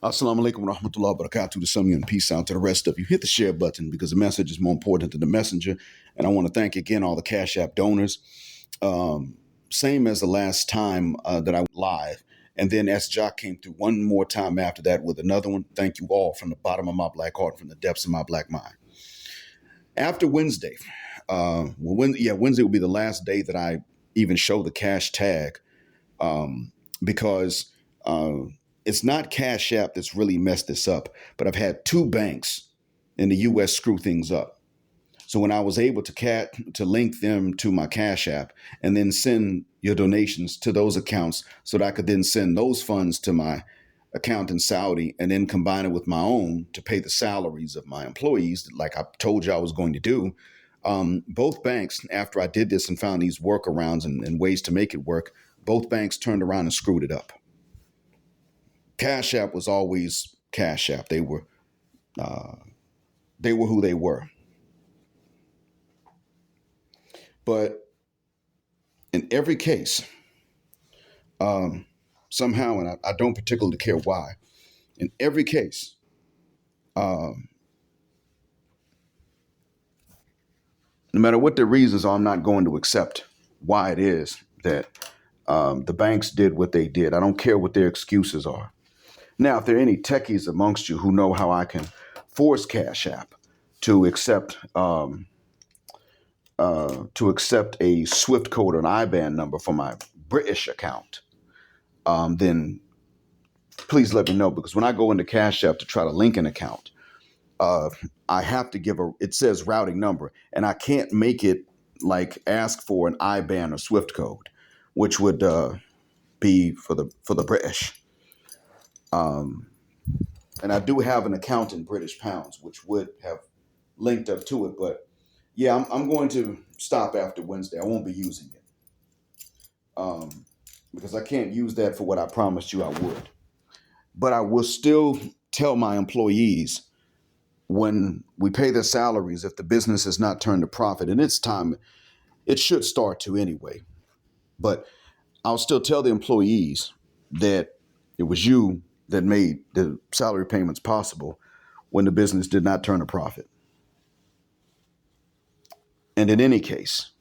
Assalamu alaikum wa rahmatullahi wa barakatuh to some of you and peace out to the rest of you. Hit the share button because the message is more important than the messenger. And I want to thank again all the Cash App donors. Same as the last time that I went live. And then as Jock came through one more time after that with another one, thank you all from the bottom of my black heart, from the depths of my black mind. After Wednesday, Wednesday will be the last day that I even show the cash tag because it's not Cash App that's really messed this up, but I've had two banks in the U.S. screw things up. So when I was able to link them to my Cash App and then send your donations to those accounts so that I could then send those funds to my account in Saudi and then combine it with my own to pay the salaries of my employees, like I told you I was going to do. Both banks, after I did this and found these workarounds and ways to make it work, both banks turned around and screwed it up. Cash App was always Cash App. They were who they were. But in every case, somehow, and I don't particularly care why, in every case, no matter what the reasons are, I'm not going to accept why it is that the banks did what they did. I don't care what their excuses are. Now, if there are any techies amongst you who know how I can force Cash App to accept a SWIFT code or an IBAN number for my British account, then please let me know, because when I go into Cash App to try to link an account, I have to it says routing number, and I can't make it like ask for an IBAN or SWIFT code, which would be for the British. And I do have an account in British pounds, which would have linked up to it. But yeah, I'm going to stop after Wednesday. I won't be using it because I can't use that for what I promised you I would. But I will still tell my employees when we pay their salaries, if the business has not turned a profit, and it's time, it should start to anyway. But I'll still tell the employees that it was you that made the salary payments possible when the business did not turn a profit. And in any case,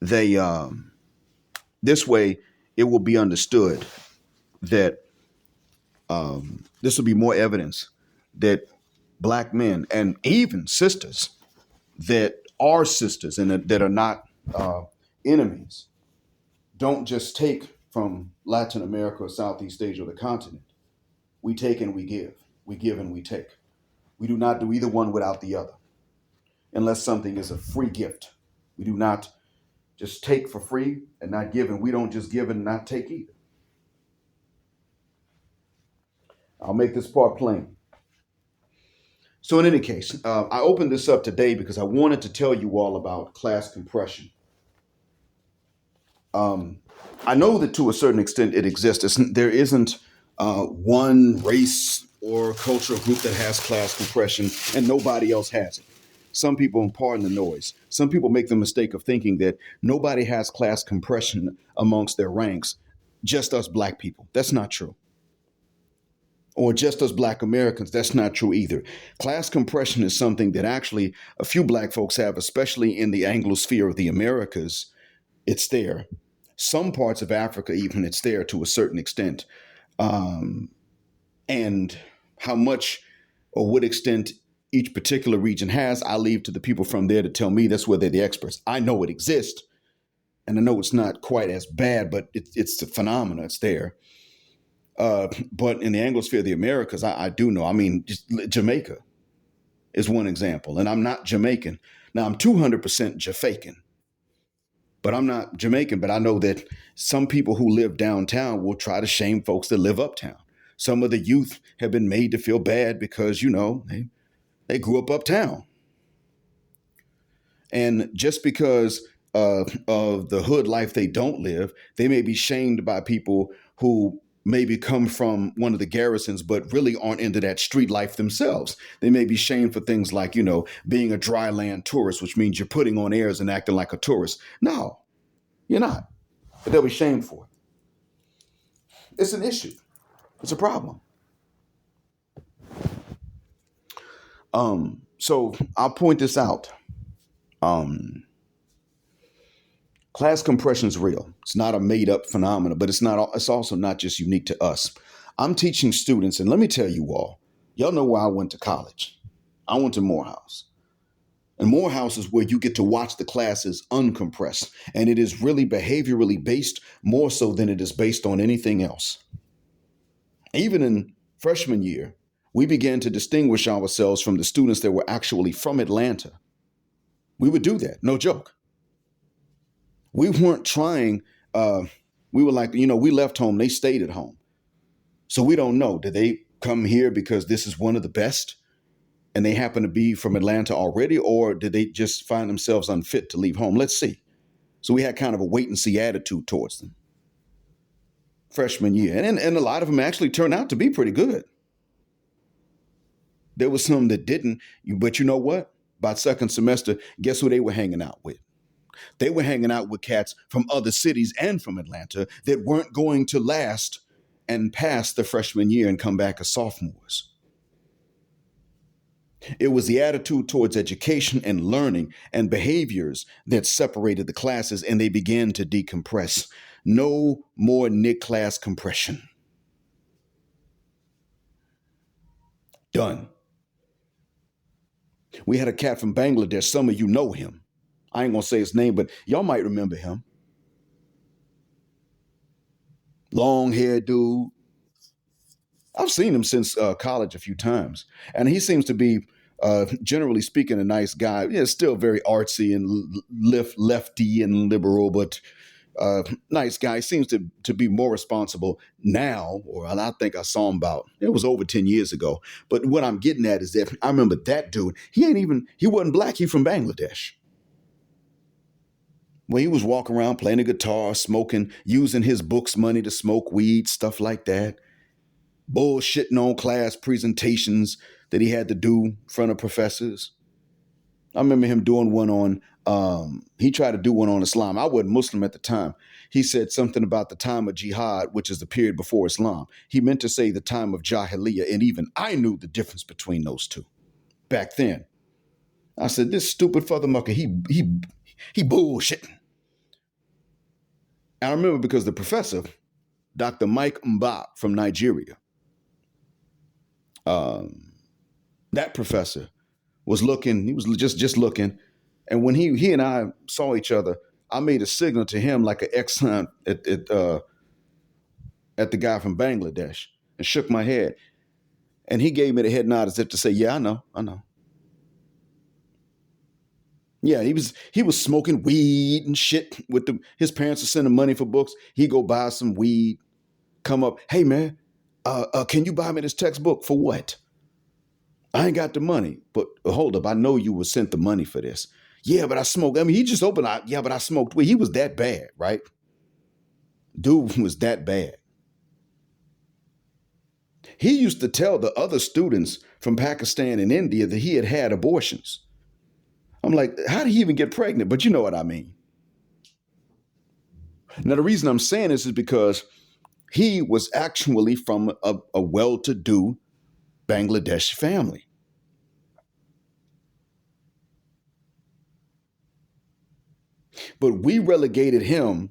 this way it will be understood that this will be more evidence that black men and even sisters that are sisters and that are not enemies don't just take from Latin America or Southeast Asia or the continent. We take and we give. We give and we take. We do not do either one without the other, unless something is a free gift. We do not just take for free and not give, and we don't just give and not take either. I'll make this part plain. So in any case, I opened this up today because I wanted to tell you all about class compression. I know that to a certain extent it exists. There isn't one race or cultural group that has class compression and nobody else has it. Some people, pardon the noise, some people make the mistake of thinking that nobody has class compression amongst their ranks, just us black people. That's not true. Or just us black Americans. That's not true either. Class compression is something that actually a few black folks have, especially in the Anglosphere of the Americas. It's there. Some parts of Africa, even, it's there to a certain extent. And how much or what extent each particular region has, I leave to the people from there to tell me. That's where they're the experts. I know it exists, and I know it's not quite as bad, but it's a phenomena. It's there. But in the Anglosphere of the Americas, I do know. I mean, just Jamaica is one example, and I'm not Jamaican. Now, I'm 200% Jafaican, but I'm not Jamaican. But I know that some people who live downtown will try to shame folks that live uptown. Some of the youth have been made to feel bad because, they grew up uptown. And just because of the hood life they don't live, they may be shamed by people who maybe come from one of the garrisons, but really aren't into that street life themselves. They may be shamed for things like, being a dry land tourist, which means you're putting on airs and acting like a tourist. No, you're not. But they'll be shamed for it. It's an issue. It's a problem. So I'll point this out. Um, Class compression is real. It's not a made up phenomenon, but it's not. It's also not just unique to us. I'm teaching students, and let me tell you all, y'all know where I went to college. I went to Morehouse. And Morehouse is where you get to watch the classes uncompressed. And it is really behaviorally based more so than it is based on anything else. Even in freshman year, we began to distinguish ourselves from the students that were actually from Atlanta. We would do that, no joke. We weren't trying, we were like, we left home, they stayed at home. So we don't know. Did they come here because this is one of the best and they happen to be from Atlanta already, or did they just find themselves unfit to leave home? Let's see. So we had kind of a wait and see attitude towards them. Freshman year. And a lot of them actually turned out to be pretty good. There was some that didn't, but you know what? By second semester, guess who they were hanging out with? They were hanging out with cats from other cities and from Atlanta that weren't going to last and pass the freshman year and come back as sophomores. It was the attitude towards education and learning and behaviors that separated the classes, and they began to decompress. No more Nick class compression. Done. We had a cat from Bangladesh. Some of you know him. I ain't going to say his name, but y'all might remember him. Long haired dude. I've seen him since college a few times. And he seems to be, generally speaking, a nice guy. Yeah, still very artsy and lefty and liberal, but nice guy. Seems to be more responsible now, or I think I saw him it was over 10 years ago. But what I'm getting at is that I remember that dude. He wasn't black. He from Bangladesh. Well, he was walking around playing a guitar, smoking, using his books money to smoke weed, stuff like that. Bullshitting on class presentations that he had to do in front of professors. I remember him doing one he tried to do one on Islam. I wasn't Muslim at the time. He said something about the time of jihad, which is the period before Islam. He meant to say the time of Jahiliyyah, and even I knew the difference between those two back then. I said, this stupid fathermucker, he bullshitting. And I remember because the professor, Dr. Mike Mba from Nigeria, that professor was looking, he was just looking. And when he and I saw each other, I made a signal to him like an X sign at the guy from Bangladesh and shook my head. And he gave me the head nod as if to say, yeah, I know. Yeah, he was smoking weed and shit with his parents are sending money for books. He go buy some weed, come up, hey man, can you buy me this textbook? For what? I ain't got the money. But hold up, I know you was sent the money for this. Yeah, but I smoked. I mean, he just opened out. Yeah, but I smoked weed. He was that bad, right? Dude was that bad. He used to tell the other students from Pakistan and India that he had abortions. I'm like, how did he even get pregnant? But you know what I mean. Now, the reason I'm saying this is because he was actually from a well-to-do Bangladesh family. But we relegated him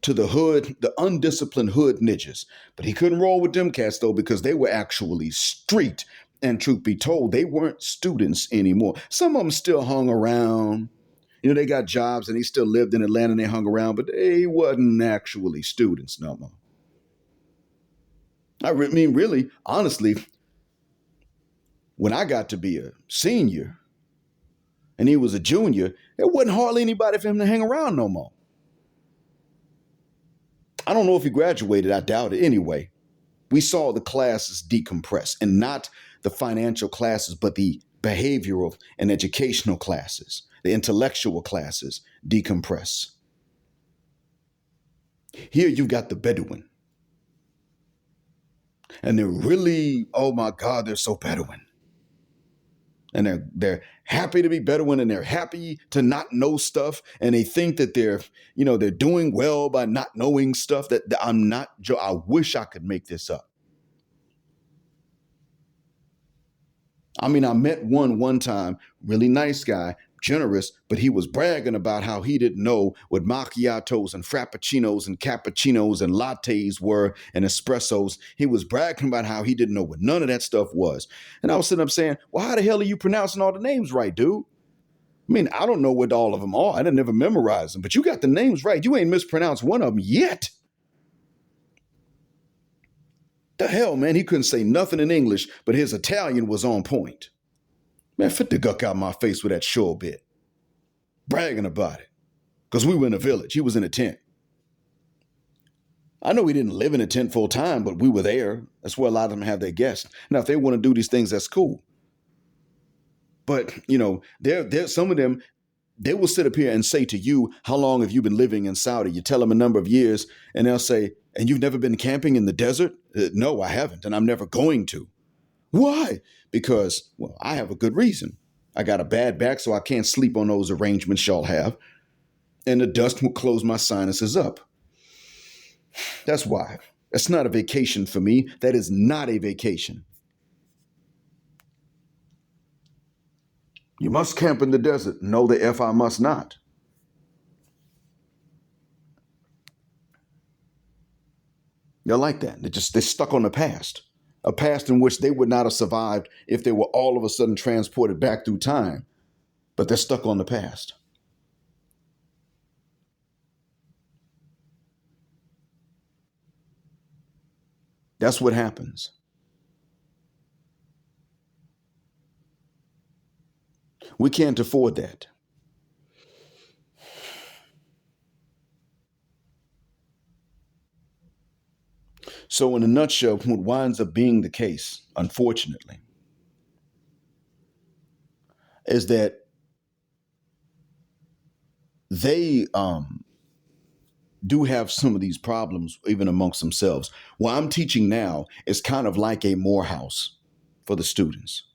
to the hood, the undisciplined hood ninjas. But he couldn't roll with them cats, though, because they were actually street. And truth be told, they weren't students anymore. Some of them still hung around. You know, they got jobs and they still lived in Atlanta and they hung around, but they wasn't actually students no more. I mean, really, honestly, when I got to be a senior and he was a junior, there wasn't hardly anybody for him to hang around no more. I don't know if he graduated. I doubt it. Anyway, we saw the classes decompress, and not the financial classes, but the behavioral and educational classes, the intellectual classes decompress. Here you've got the Bedouin. And they're really, oh my God, they're so Bedouin. And they're happy to be Bedouin, and they're happy to not know stuff, and they think that they're doing well by not knowing stuff. That I'm not. I wish I could make this up. I mean, I met one time, really nice guy, generous, but he was bragging about how he didn't know what macchiatos and frappuccinos and cappuccinos and lattes were and espressos. He was bragging about how he didn't know what none of that stuff was. And I was sitting up saying, well, how the hell are you pronouncing all the names right, dude? I mean, I don't know what all of them are. I didn't never memorize them, but you got the names right. You ain't mispronounced one of them yet. The hell, man, he couldn't say nothing in English, but his Italian was on point. Man, fit the guck out my face with that shore bit. Bragging about it. Because we were in a village. He was in a tent. I know he didn't live in a tent full time, but we were there. That's where a lot of them have their guests. Now, if they want to do these things, that's cool. But, there's some of them, they will sit up here and say to you, how long have you been living in Saudi? You tell them a number of years, and they'll say, and you've never been camping in the desert? No, I haven't, and I'm never going to. Why? Because, well, I have a good reason. I got a bad back, so I can't sleep on those arrangements y'all have, and the dust will close my sinuses up. That's why. That's not a vacation for me. That is not a vacation. You must camp in the desert. No, the F I must not. They're like that. They're stuck on the past. A past in which they would not have survived if they were all of a sudden transported back through time. But they're stuck on the past. That's what happens. We can't afford that. So, in a nutshell, what winds up being the case, unfortunately, is that they do have some of these problems even amongst themselves. What I'm teaching now is kind of like a Morehouse for the students.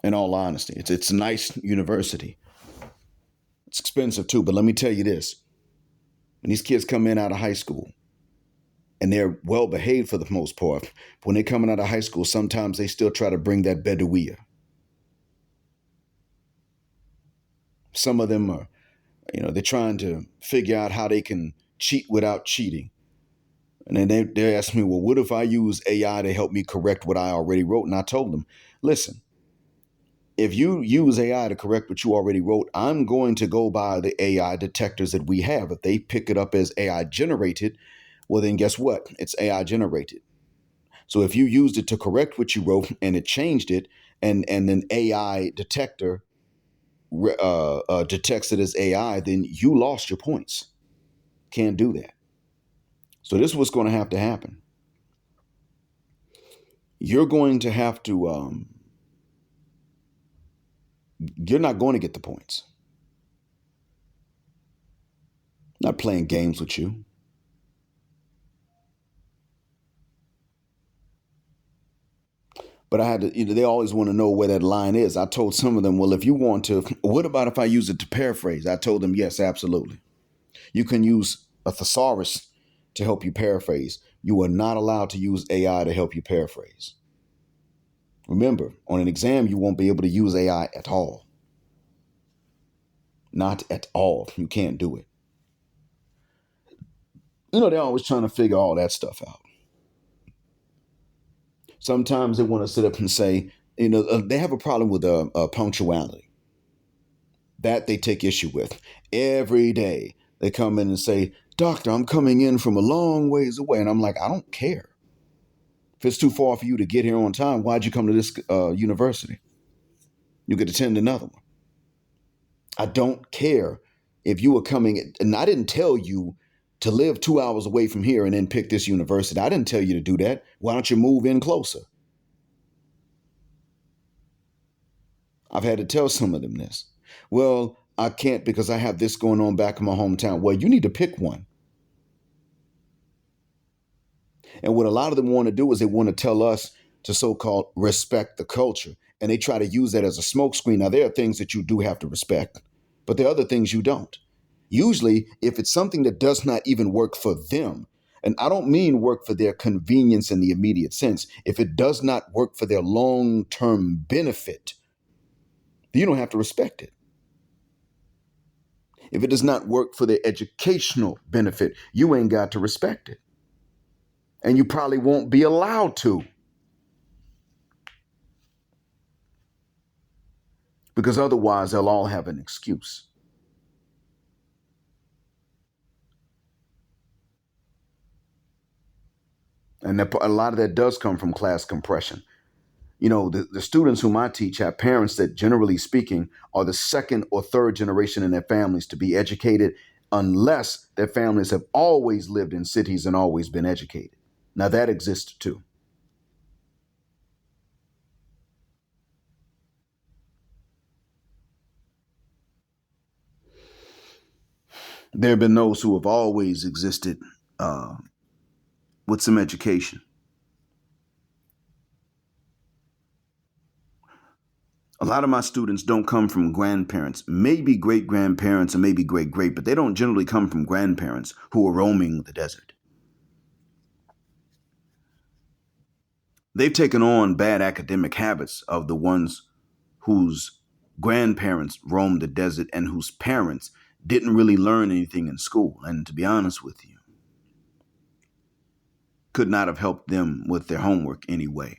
In all honesty, it's a nice university. It's expensive too, but let me tell you this: when these kids come in out of high school, and they're well behaved for the most part, but when they're coming out of high school, sometimes they still try to bring that Bedouia. Some of them are, they're trying to figure out how they can cheat without cheating. And then they ask me, well, what if I use AI to help me correct what I already wrote? And I told them, listen, if you use AI to correct what you already wrote, I'm going to go by the AI detectors that we have. If they pick it up as AI generated, well, then guess what? It's AI generated. So if you used it to correct what you wrote and it changed it, and then AI detector detects it as AI, then you lost your points. Can't do that. So this is what's going to happen. You're going to have to, you're not going to get the points. Not playing games with you. But I had to, they always want to know where that line is. I told some of them, well, if you want to, what about if I use it to paraphrase? I told them, yes, absolutely. You can use a thesaurus to help you paraphrase. You are not allowed to use AI to help you paraphrase. Remember, on an exam, you won't be able to use AI at all. Not at all. You can't do it. They're always trying to figure all that stuff out. Sometimes they want to sit up and say, they have a problem with punctuality. That they take issue with. Every day they come in and say, doctor, I'm coming in from a long ways away. And I'm like, I don't care. If it's too far for you to get here on time, why'd you come to this university? You could attend another one. I don't care if you were coming, and I didn't tell you to live 2 hours away from here and then pick this university. I didn't tell you to do that. Why don't you move in closer? I've had to tell some of them this. Well, I can't because I have this going on back in my hometown. Well, you need to pick one. And what a lot of them want to do is they want to tell us to so-called respect the culture. and they try to use that as a smokescreen. Now, there are things that you do have to respect, but there are other things you don't. Usually, if it's something that does not even work for them, and I don't mean work for their convenience in the immediate sense, if it does not work for their long term benefit, you don't have to respect it. If it does not work for their educational benefit, you ain't got to respect it. And you probably won't be allowed to. Because otherwise, they'll all have an excuse. And a lot of that does come from class compression. You know, the students whom I teach have parents that, generally speaking, are the second or third generation in their families to be educated, unless their families have always lived in cities and always been educated. Now, that exists too. There have been those who have always existed with some education. A lot of my students don't come from grandparents, maybe great grandparents, or maybe great great, but they don't generally come from grandparents who are roaming the desert. They've taken on bad academic habits of the ones whose grandparents roamed the desert and whose parents didn't really learn anything in school. And to be honest with you, could not have helped them with their homework anyway.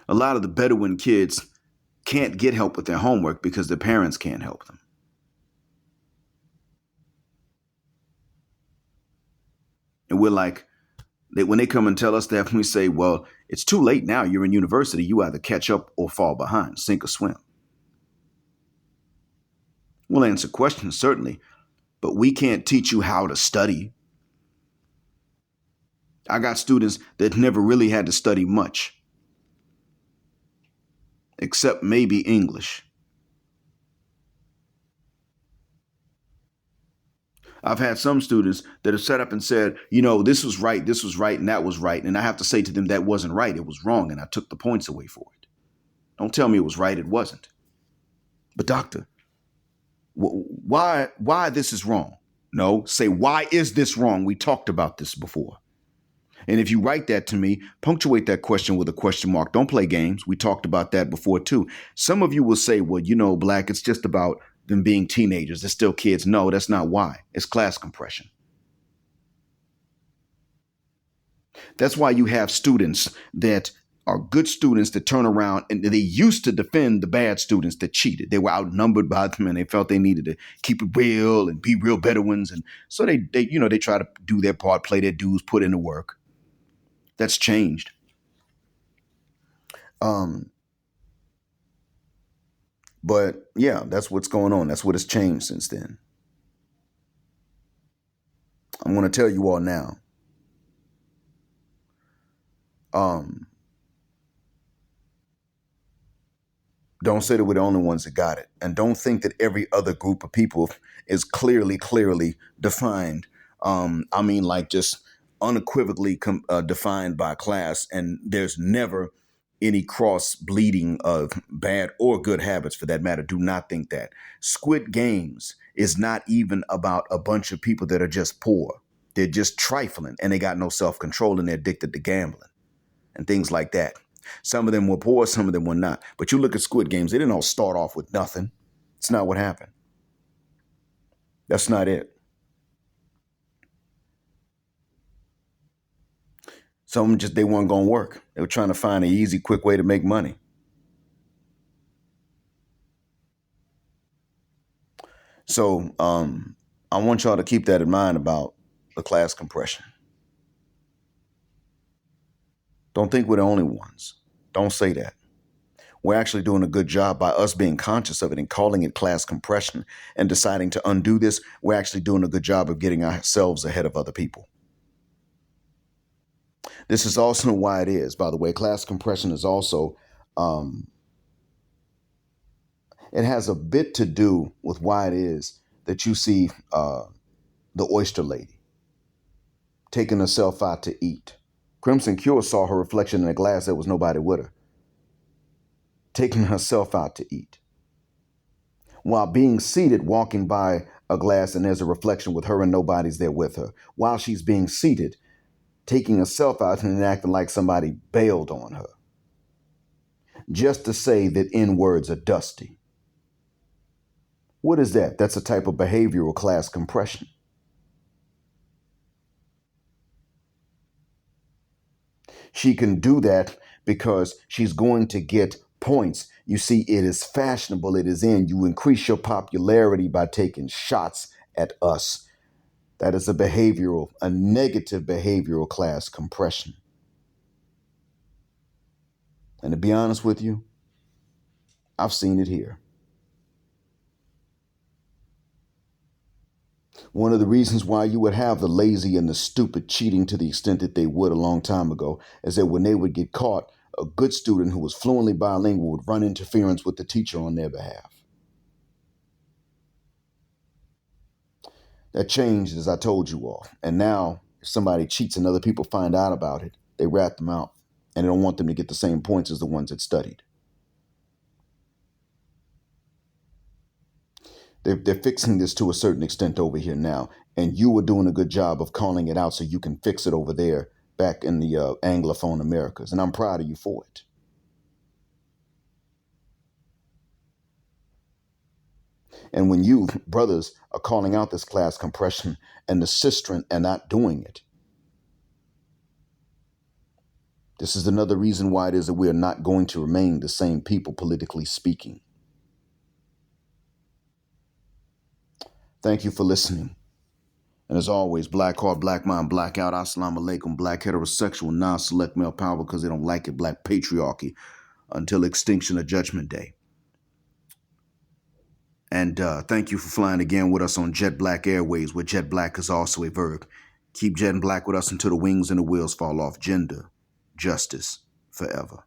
A lot of the Bedouin kids can't get help with their homework because their parents can't help them. And we're like, when they come and tell us that, we say, well, it's too late now. You're in university. You either catch up or fall behind, sink or swim. We'll answer questions, certainly, but we can't teach you how to study. I got students that never really had to study much, except maybe English. I've had some students that have sat up and said, you know, this was right, and that was right. And I have to say to them, that wasn't right. It was wrong. And I took the points away for it. Don't tell me it was right. It wasn't. But doctor, why this is wrong? No, say, why is this wrong? We talked about this before. And if you write that to me, punctuate that question with a question mark. Don't play games. We talked about that before, too. Some of you will say, well, you know, Black, it's just about them being teenagers. They're still kids. No, that's not why. It's class compression. That's why you have students that are good students that turn around and they used to defend the bad students that cheated. They were outnumbered by them and they felt they needed to keep it real and be real Bedouins. And so they try to do their part, play their dues, put in the work. That's changed. But yeah, that's what's going on. That's what has changed since then. I'm going to tell you all now. Don't say that we're the only ones that got it. And don't think that every other group of people is clearly defined. I mean, like just unequivocally defined by class. And there's never any cross bleeding of bad or good habits for that matter. Do not think that. Squid Games is not even about a bunch of people that are just poor. They're just trifling and they got no self-control and they're addicted to gambling and things like that. Some of them were poor, some of them were not. But you look at Squid Games, they didn't all start off with nothing. It's not what happened. That's not it. Some of them just, they weren't going to work. They were trying to find an easy, quick way to make money. So I want y'all to keep that in mind about the class compression. Don't think we're the only ones. Don't say that. We're actually doing a good job by us being conscious of it and calling it class compression and deciding to undo this. We're actually doing a good job of getting ourselves ahead of other people. This is also why it is, by the way, class compression is also, it has a bit to do with why it is that you see the oyster lady taking herself out to eat. Crimson Cure saw her reflection in a glass. There was nobody with her. taking herself out to eat. While being seated, walking by a glass and there's a reflection with her and nobody's there with her. While she's being seated, taking herself out and acting like somebody bailed on her. Just to say that N-words are dusty. What is that? That's a type of behavioral class compression. She can do that because she's going to get points. You see, it is fashionable. It is in. You increase your popularity by taking shots at us. That is a negative behavioral class compression. And to be honest with you, I've seen it here. One of the reasons why you would have the lazy and the stupid cheating to the extent that they would a long time ago is that when they would get caught, a good student who was fluently bilingual would run interference with the teacher on their behalf. That changed, as I told you all. And now, if somebody cheats and other people find out about it, they rat them out. And they don't want them to get the same points as the ones that studied. They're fixing this to a certain extent over here now. And you were doing a good job of calling it out so you can fix it over there back in the Anglophone Americas. And I'm proud of you for it. And when you, brothers, are calling out this class compression and the sisterin and not doing it, this is another reason why it is that we are not going to remain the same people, politically speaking. Thank you for listening. And as always, black heart, black mind, black out, assalamu alaikum, black heterosexual, non-select male power because they don't like it, black patriarchy, until extinction of Judgment Day. And thank you for flying again with us on Jet Black Airways, where jet black is also a verb. Keep jetting black with us until the wings and the wheels fall off. Gender, justice, forever.